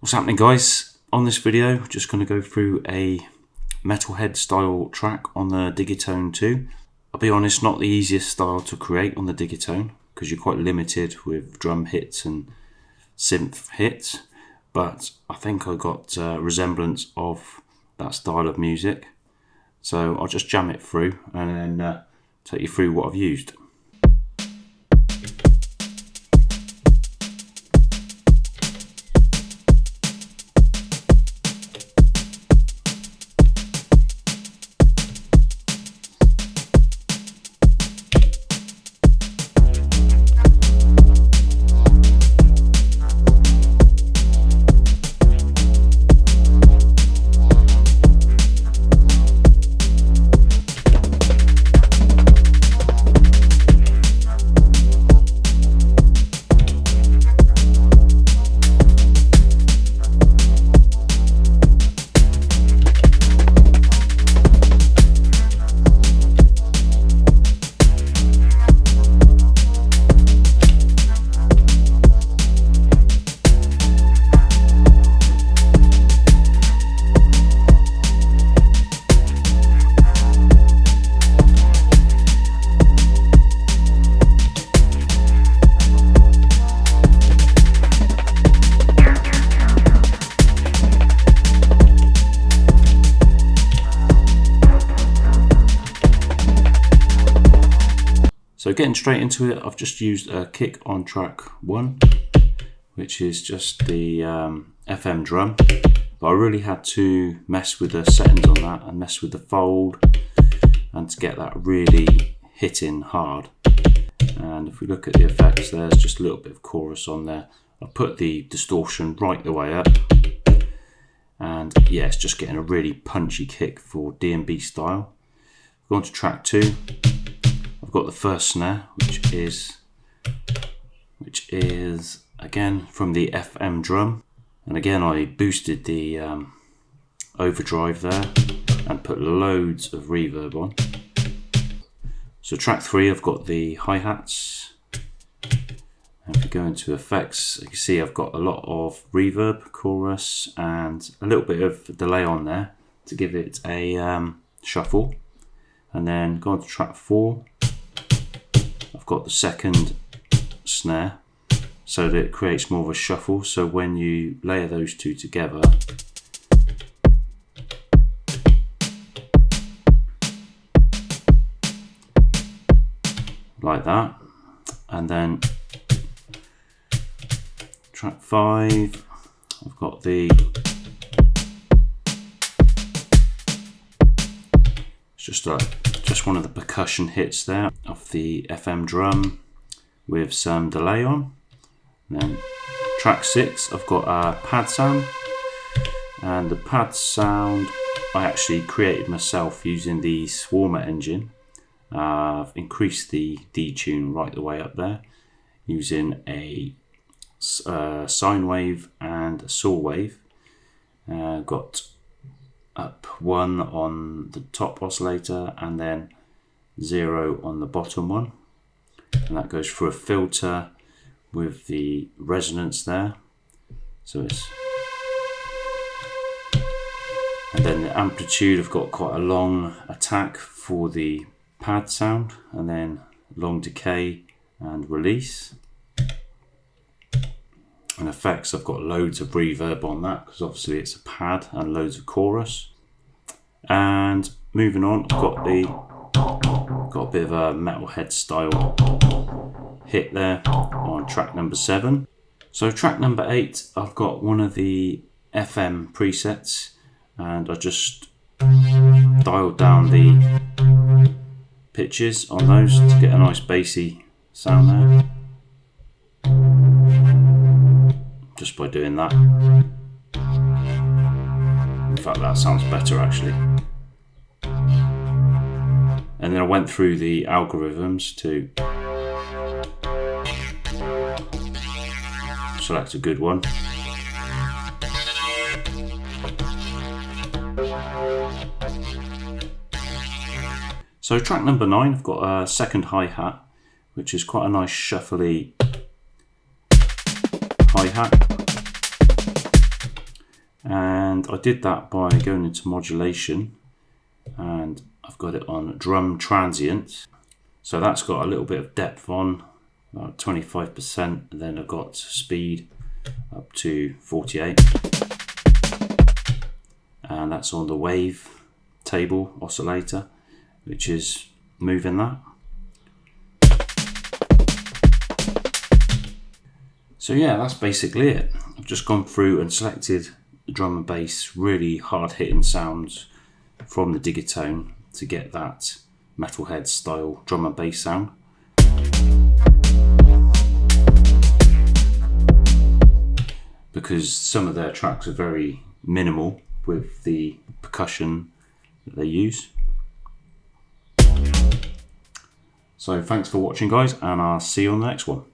What's happening, guys? On this video, just going to go through a Metalheadz style track on the Digitone 2. I'll be honest, not the easiest style to create on the Digitone because you're quite limited with drum hits and synth hits, but I think I got a resemblance of that style of music. So I'll just jam it through and then take you through what I've used. So getting straight into it, I've just used a kick on track 1, which is just the FM drum. But I really had to mess with the settings on that and mess with the fold and to get that really hitting hard. And if we look at the effects, there's just a little bit of chorus on there. I put the distortion right the way up. And yeah, it's just getting a really punchy kick for DnB style. Go on to track 2. I've got the first snare, which is again from the FM drum, and again I boosted the overdrive there and put loads of reverb on. So track 3, I've got the hi-hats, and if you go into effects, you can see I've got a lot of reverb, chorus, and a little bit of delay on there to give it a shuffle. And then go on to track 4. I've got the second snare so that it creates more of a shuffle, so when you layer those two together, like that. And then track 5, I've got just one of the percussion hits there of the FM drum with some delay on. And then track 6, I've got a pad sound, and the pad sound I actually created myself using the Swarmer engine. I've increased the detune right the way up there using a sine wave and a saw wave. Got up 1 on the top oscillator and then 0 on the bottom one, and that goes through a filter with the resonance there. So and then the amplitude, I've got quite a long attack for the pad sound, and then long decay and release. And effects, I've got loads of reverb on that because obviously it's a pad, and loads of chorus. And moving on, I've got a bit of a Metalheadz style hit there on track number 7. So track number 8, I've got one of the FM presets, and I just dialed down the pitches on those to get a nice bassy sound there. Just by doing that. In fact, that sounds better actually. And then I went through the algorithms to select a good one. So track number 9, I've got a second hi-hat, which is quite a nice shuffly hi-hat. And I did that by going into modulation, and I've got it on drum transient. So that's got a little bit of depth on, about 25%, and then I've got speed up to 48. And that's on the wave table oscillator, which is moving that. So yeah, that's basically it. I've just gone through and selected the drum and bass, really hard hitting sounds from the Digitone to get that Metalheadz style drum and bass sound. Because some of their tracks are very minimal with the percussion that they use. So thanks for watching, guys, and I'll see you on the next one.